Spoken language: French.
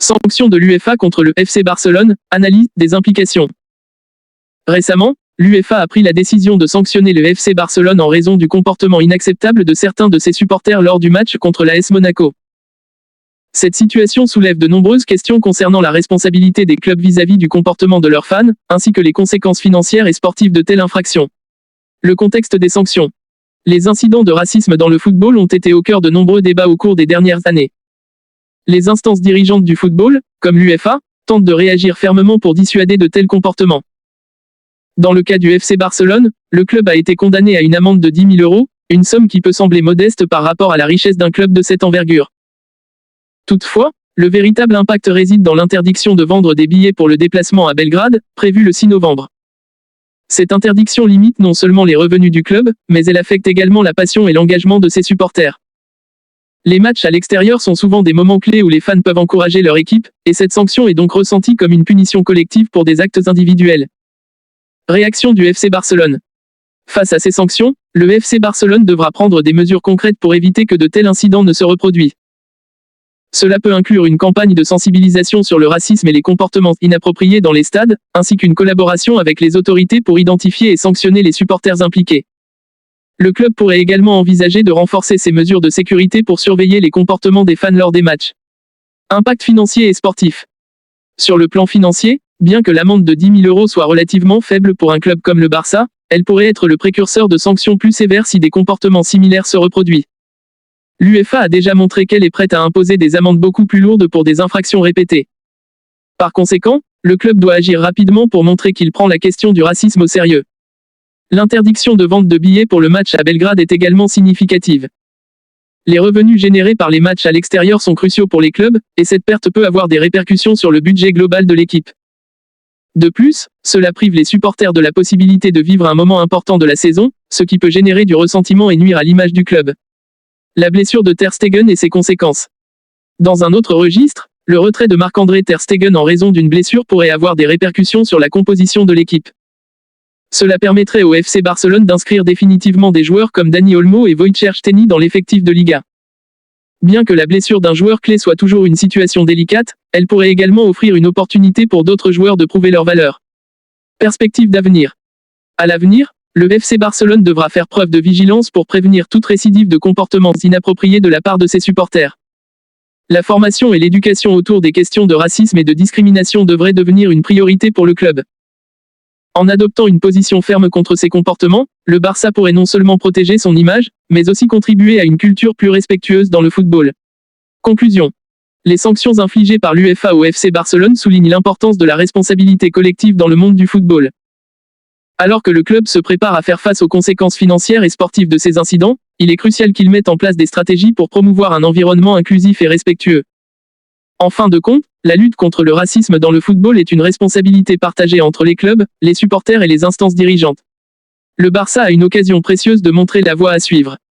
Sanction de l'UEFA contre le FC Barcelone, analyse des implications. Récemment, l'UEFA a pris la décision de sanctionner le FC Barcelone en raison du comportement inacceptable de certains de ses supporters lors du match contre l'AS Monaco. Cette situation soulève de nombreuses questions concernant la responsabilité des clubs vis-à-vis du comportement de leurs fans, ainsi que les conséquences financières et sportives de telles infractions. Le contexte des sanctions. Les incidents de racisme dans le football ont été au cœur de nombreux débats au cours des dernières années. Les instances dirigeantes du football, comme l'UEFA, tentent de réagir fermement pour dissuader de tels comportements. Dans le cas du FC Barcelone, le club a été condamné à une amende de 10 000 €, une somme qui peut sembler modeste par rapport à la richesse d'un club de cette envergure. Toutefois, le véritable impact réside dans l'interdiction de vendre des billets pour le déplacement à Belgrade, prévu le 6 novembre. Cette interdiction limite non seulement les revenus du club, mais elle affecte également la passion et l'engagement de ses supporters. Les matchs à l'extérieur sont souvent des moments clés où les fans peuvent encourager leur équipe, et cette sanction est donc ressentie comme une punition collective pour des actes individuels. Réaction du FC Barcelone. Face à ces sanctions, le FC Barcelone devra prendre des mesures concrètes pour éviter que de tels incidents ne se reproduisent. Cela peut inclure une campagne de sensibilisation sur le racisme et les comportements inappropriés dans les stades, ainsi qu'une collaboration avec les autorités pour identifier et sanctionner les supporters impliqués. Le club pourrait également envisager de renforcer ses mesures de sécurité pour surveiller les comportements des fans lors des matchs. Impact financier et sportif. Sur le plan financier, bien que l'amende de 10 000 € soit relativement faible pour un club comme le Barça, elle pourrait être le précurseur de sanctions plus sévères si des comportements similaires se reproduisent. L'UEFA a déjà montré qu'elle est prête à imposer des amendes beaucoup plus lourdes pour des infractions répétées. Par conséquent, le club doit agir rapidement pour montrer qu'il prend la question du racisme au sérieux. L'interdiction de vente de billets pour le match à Belgrade est également significative. Les revenus générés par les matchs à l'extérieur sont cruciaux pour les clubs, et cette perte peut avoir des répercussions sur le budget global de l'équipe. De plus, cela prive les supporters de la possibilité de vivre un moment important de la saison, ce qui peut générer du ressentiment et nuire à l'image du club. La blessure de Ter Stegen et ses conséquences. Dans un autre registre, le retrait de Marc-André Ter Stegen en raison d'une blessure pourrait avoir des répercussions sur la composition de l'équipe. Cela permettrait au FC Barcelone d'inscrire définitivement des joueurs comme Dani Olmo et Wojciech Szczęsny dans l'effectif de Liga. Bien que la blessure d'un joueur clé soit toujours une situation délicate, elle pourrait également offrir une opportunité pour d'autres joueurs de prouver leur valeur. Perspective d'avenir. À l'avenir, le FC Barcelone devra faire preuve de vigilance pour prévenir toute récidive de comportements inappropriés de la part de ses supporters. La formation et l'éducation autour des questions de racisme et de discrimination devraient devenir une priorité pour le club. En adoptant une position ferme contre ces comportements, le Barça pourrait non seulement protéger son image, mais aussi contribuer à une culture plus respectueuse dans le football. Conclusion. Les sanctions infligées par l'UEFA au FC Barcelone soulignent l'importance de la responsabilité collective dans le monde du football. Alors que le club se prépare à faire face aux conséquences financières et sportives de ces incidents, il est crucial qu'il mette en place des stratégies pour promouvoir un environnement inclusif et respectueux. En fin de compte, la lutte contre le racisme dans le football est une responsabilité partagée entre les clubs, les supporters et les instances dirigeantes. Le Barça a une occasion précieuse de montrer la voie à suivre.